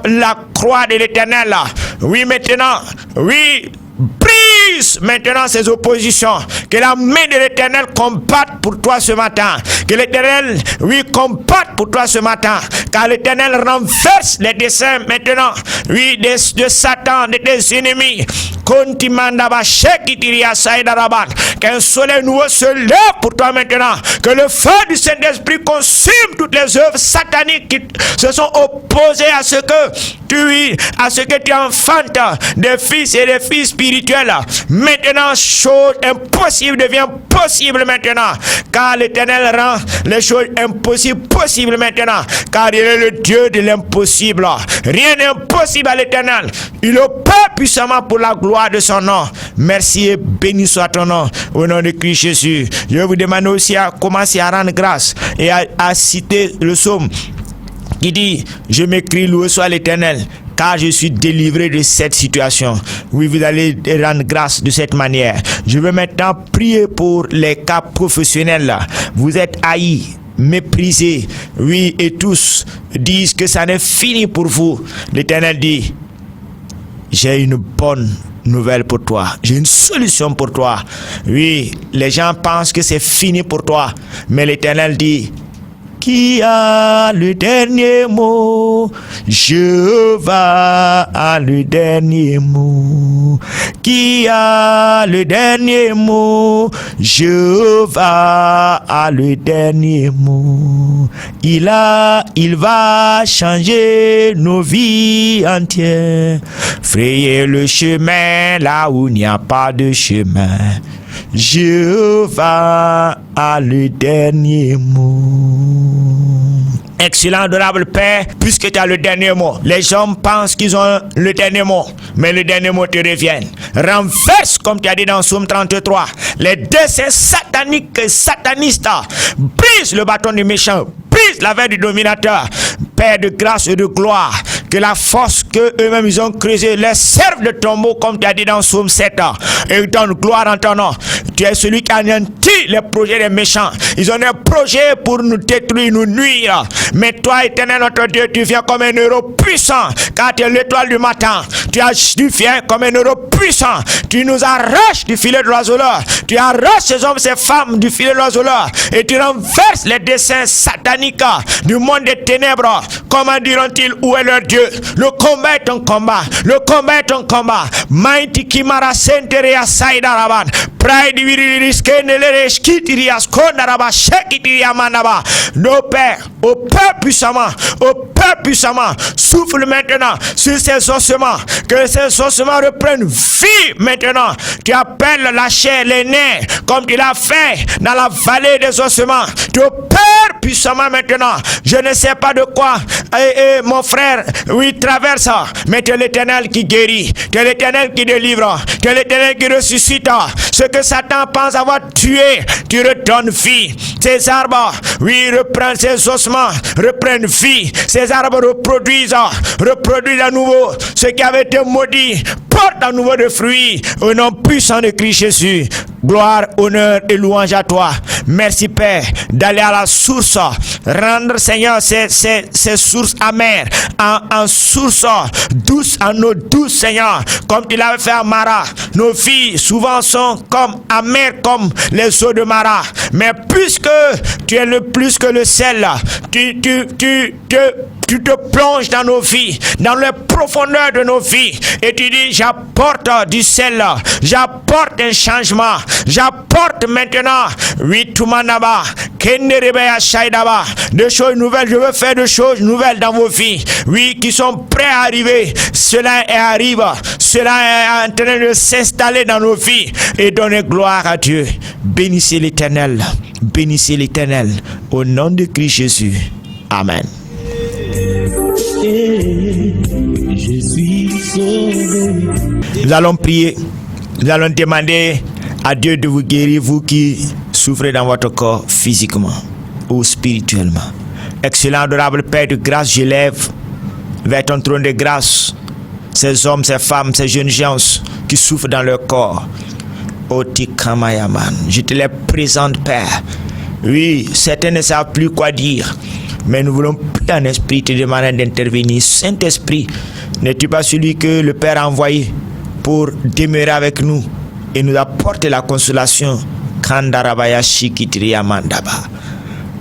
la croix de l'Éternel, oui, maintenant, oui, brise maintenant ces oppositions, que la main de l'Éternel combatte pour toi ce matin, que l'Éternel, oui, combatte pour toi ce matin, car l'Éternel renverse les desseins maintenant, oui, de Satan, de tes ennemis, qu'un soleil nouveau se lève pour toi maintenant, que le feu du Saint-Esprit consume toutes les œuvres sataniques qui se sont opposées à ce que tu enfantes des fils et des filles spirituels. Maintenant, chose impossible devient possible maintenant, car l'Éternel rend les choses impossibles possibles maintenant, car il est le Dieu de l'impossible. Rien n'est impossible à l'Éternel. Il opère puissamment pour la gloire de son nom. Merci et béni soit ton nom, au nom de Christ Jésus. Je vais vous demander aussi à commencer à rendre grâce et à citer le psaume qui dit: je m'écris, loué soit l'Éternel, car je suis délivré de cette situation. Oui, vous allez rendre grâce de cette manière. Je veux maintenant prier pour les cas professionnels là. Vous êtes haïs, méprisés, oui, et tous disent que ça n'est fini pour vous. L'Éternel dit: j'ai une bonne nouvelle pour toi, j'ai une solution pour toi. Oui, les gens pensent que c'est fini pour toi, mais l'Éternel dit: qui a le dernier mot? Jéhovah a le dernier mot. Qui a le dernier mot? Jéhovah a le dernier mot. Il va changer nos vies entières, frayer le chemin là où il n'y a pas de chemin. Jéhovah a le dernier mot. Excellent, adorable Père, puisque tu as le dernier mot. Les hommes pensent qu'ils ont le dernier mot, mais le dernier mot te revient. Renverse, comme tu as dit dans Psaume 33, les desseins sataniques et satanistes. Brise le bâton du méchant, brise la veille du dominateur. Père de grâce et de gloire, que la force que eux-mêmes ils ont creusée les serve de tombeau, comme tu as dit dans Psaume 7, et donne gloire en ton nom. Tu es celui qui anéantit les projets des méchants. Ils ont des projets pour nous détruire, nous nuire. Mais toi, Éternel notre Dieu, tu viens comme un héros puissant, car tu es l'étoile du matin. Tu viens comme un héros puissant. Tu nous arraches du filet de l'oiseleur. Tu arraches ces hommes, ces femmes du filet de l'oiseleur. Et tu renverses les desseins sataniques du monde des ténèbres. Comment diront-ils, où est leur Dieu? Le combat est un combat. Le combat est un combat. Mighty Kimara Senteria Saidaraban. Pride Viririskeneleres Kitirias Kondaraba Shekitiria Manaba. Nos pères, opère puissamment, souffle maintenant sur ces ossements, que ces ossements reprennent vie maintenant. Tu appelles la chair, les nerfs, comme tu l'as fait dans la vallée des ossements. Tu opères puissamment maintenant. Je ne sais pas de quoi mon frère, oui, traverse, mais tu es l'Éternel qui guérit, tu es l'Éternel qui délivre, tu es l'Éternel qui ressuscite. Ce que Satan pense avoir tué, tu redonnes vie. Ces arbres, oui, reprennent ces ossements, reprennent vie. Ces arbres reproduisent à nouveau ce qui avait été maudit, porte à nouveau de fruits au nom puissant de Christ Jésus. Gloire, honneur et louange à toi. Merci Père d'aller à la source, rendre Seigneur ces sources amères en source douce, en eau douce Seigneur, comme tu l'avais fait à Mara. Nos vies souvent sont comme amères comme les eaux de Mara, mais puisque tu es le plus que le sel, tu te plonges dans nos vies, dans les profondeurs de nos vies, et tu dis: j'apporte du sel, j'apporte un changement, j'apporte maintenant, oui, tout manaba, de choses nouvelles. Je veux faire de choses nouvelles dans vos vies, oui, qui sont prêts à arriver. Cela arrive, cela est en train de s'installer dans nos vies, et donner gloire à Dieu. Bénissez l'Éternel, au nom de Christ Jésus. Amen. Je suis sauvé. Nous allons prier. Nous allons demander à Dieu de vous guérir, vous qui souffrez dans votre corps physiquement ou spirituellement. Excellent, adorable Père de grâce, je lève vers ton trône de grâce ces hommes, ces femmes, ces jeunes gens qui souffrent dans leur corps. Otikamayaman, je te les présente, Père. Oui, certains ne savent plus quoi dire, mais nous voulons prier en esprit, te demander d'intervenir. Saint-Esprit, n'es-tu pas celui que le Père a envoyé pour demeurer avec nous et nous apporter la consolation? Kandarabaya Shikitria Mandaba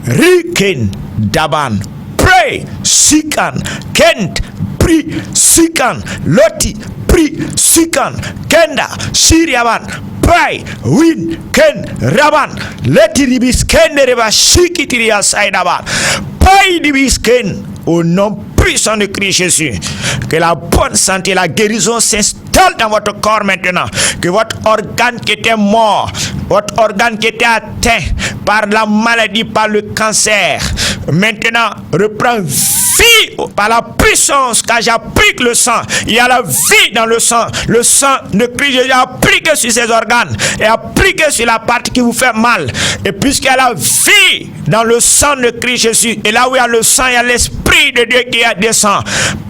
Riken Daban Pray Sikan Kent Pri Sikan Loti Pri Sikan Kenda Siriaban Pai, Win, Ken, Raban, Letiribis, Ken, Reba, Shikitiria, Saïdaba, Pai, Dibis, Ken, au nom puissant de Christ Jésus. Que la bonne santé, la guérison s'installe dans votre corps maintenant. Que votre organe qui était mort, votre organe qui était atteint par la maladie, par le cancer, maintenant reprend vie par la puissance, car j'applique le sang. Il y a la vie dans le sang. Le sang de Christ Jésus appliqué sur ces organes et appliqué sur la partie qui vous fait mal. Et puisqu'il y a la vie dans le sang de Christ Jésus, et là où il y a le sang, il y a l'Esprit de Dieu qui descend.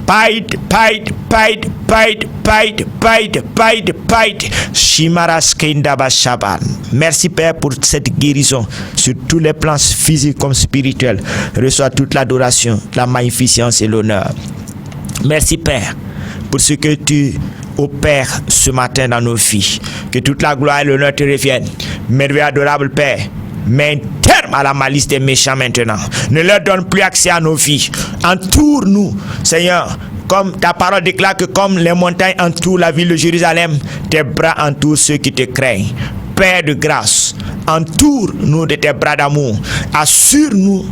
Païd, païd, païd, païd, païd, païd, païd, païd. Shimaras Kendaba Shaban. Merci Père pour cette guérison sur tous les plans physiques comme spirituels. Reçois toute l'adoration, la magnificence et l'honneur. Merci Père pour ce que tu opères ce matin dans nos vies. Que toute la gloire et l'honneur te reviennent. Merveilleux adorable Père, mets un terme à la malice des méchants maintenant. Ne leur donne plus accès à nos vies. Entoure-nous, Seigneur. Comme ta parole déclare que comme les montagnes entourent la ville de Jérusalem, tes bras entourent ceux qui te craignent. Père de grâce, entoure-nous de tes bras d'amour. Assure-nous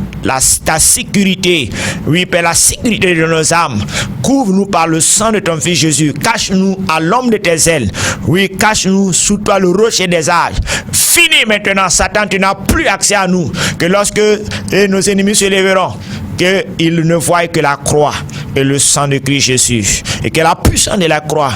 ta sécurité. Oui, Père, la sécurité de nos âmes. Couvre-nous par le sang de ton Fils Jésus. Cache-nous à l'ombre de tes ailes. Oui, cache-nous sous toi le rocher des âges. Fini maintenant, Satan, tu n'as plus accès à nous. Que lorsque nos ennemis se lèveront, qu'ils ne voient que la croix et le sang de Christ Jésus. Et que la puissance de la croix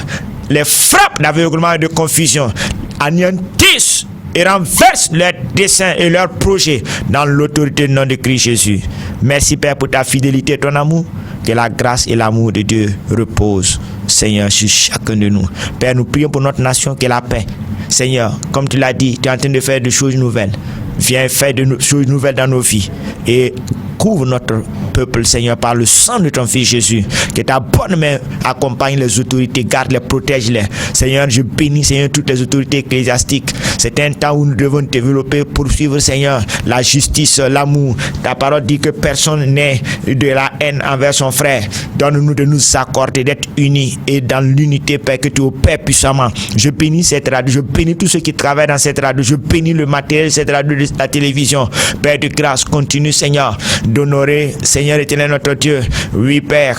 les frappe d'aveuglement et de confusion, anéantissent et renversent leurs desseins et leurs projets dans l'autorité du nom de Christ Jésus. Merci Père pour ta fidélité et ton amour. Que la grâce et l'amour de Dieu reposent, Seigneur, sur chacun de nous. Père, nous prions pour notre nation, que la paix. Seigneur, comme tu l'as dit, tu es en train de faire des choses nouvelles. Viens faire des choses nouvelles dans nos vies et couvre notre peuple, Seigneur, par le sang de ton Fils Jésus. Que ta bonne main accompagne les autorités, garde-les, protège-les. Seigneur, je bénis, Seigneur, toutes les autorités ecclésiastiques. C'est un temps où nous devons développer, poursuivre, Seigneur, la justice, l'amour. Ta parole dit que personne n'est de la haine envers son frère. Donne-nous de nous accorder, d'être unis et dans l'unité, Père, que tu opères puissamment. Je bénis cette radio, je bénis tous ceux qui travaillent dans cette radio, je bénis le matériel de cette radio, de la télévision. Père de grâce, continue, Seigneur, d'honorer, Seigneur éternel, notre Dieu. Oui, Père,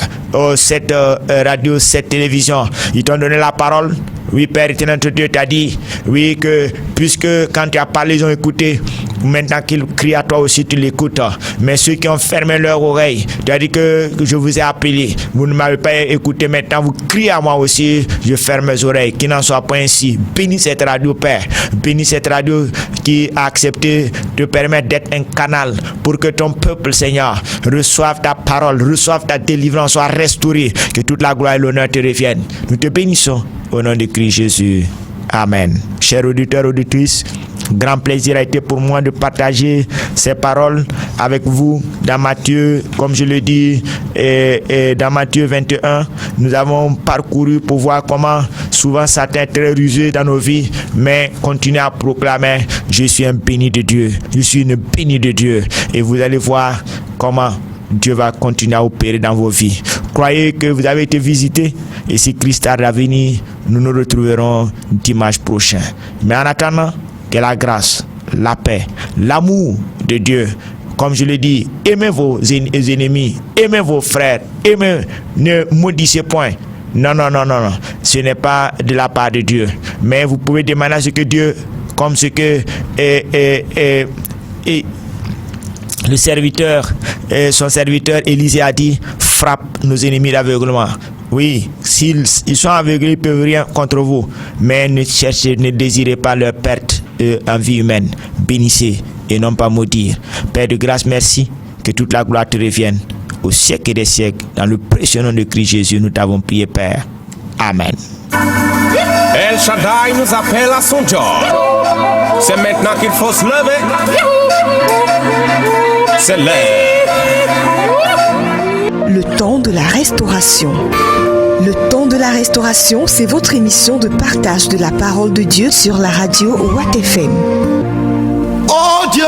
cette radio, cette télévision, ils t'ont donné la parole. Oui, Père éternel, notre Dieu t'a dit, oui, que puisque quand tu as parlé, ils ont écouté. Maintenant qu'ils crient à toi aussi, tu l'écoutes. Mais ceux qui ont fermé leurs oreilles, tu as dit que je vous ai appelé. Vous ne m'avez pas écouté. Maintenant, vous criez à moi aussi. Je ferme mes oreilles. Qu'il n'en soit pas ainsi. Bénis cette radio, Père. Bénis cette radio qui a accepté de permettre d'être un canal pour que ton peuple, Seigneur, reçoive ta parole, reçoive ta délivrance, soit restaurée. Que toute la gloire et l'honneur te reviennent. Nous te bénissons au nom de Christ Jésus. Amen. Chers auditeurs, auditrices, grand plaisir a été pour moi de partager ces paroles avec vous dans Matthieu, comme je le dis, et dans Matthieu 21, nous avons parcouru pour voir comment souvent Satan est très rusé dans nos vies, mais continuez à proclamer, je suis un béni de Dieu, je suis une bénie de Dieu, et vous allez voir comment Dieu va continuer à opérer dans vos vies. Croyez que vous avez été visité, et si Christ tarde à venir, nous nous retrouverons dimanche prochain. Mais en attendant, que la grâce, la paix, l'amour de Dieu, comme je le dis, aimez vos ennemis, aimez vos frères, aimez, ne maudissez point. Non, ce n'est pas de la part de Dieu. Mais vous pouvez demander à ce que Dieu, comme ce que le serviteur, son serviteur Élisée a dit, frappe nos ennemis d'aveuglement. Oui, s'ils sont aveuglés, ils ne peuvent rien contre vous. Mais ne désirez pas leur perte en vie humaine. Bénissez et non pas maudire. Père de grâce, merci. Que toute la gloire te revienne au siècle des siècles. Dans le précieux nom de Christ Jésus, nous t'avons prié, Père. Amen. El Shaddai nous appelle à son job. C'est maintenant qu'il faut se lever. C'est l'heure. Le temps de la restauration. Le temps de la restauration, c'est votre émission de partage de la parole de Dieu sur la radio Watt FM. Oh Dieu,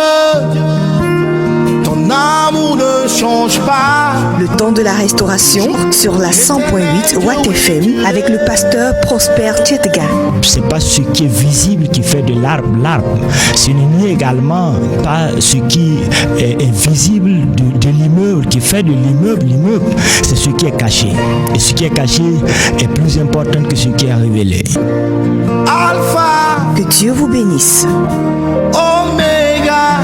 ton amour ne change pas. Le temps de la restauration sur la 100.8 Watt FM avec le pasteur Prosper Tchetga. C'est pas ce qui est visible qui fait de l'arbre l'arbre. Ce n'est également pas ce qui est visible de l'immeuble qui fait de l'immeuble l'immeuble. C'est ce qui est caché. Et ce qui est caché est plus important que ce qui est révélé. Alpha, Que Dieu vous bénisse. Oméga,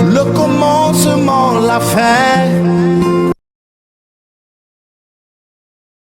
le commencement, la fin.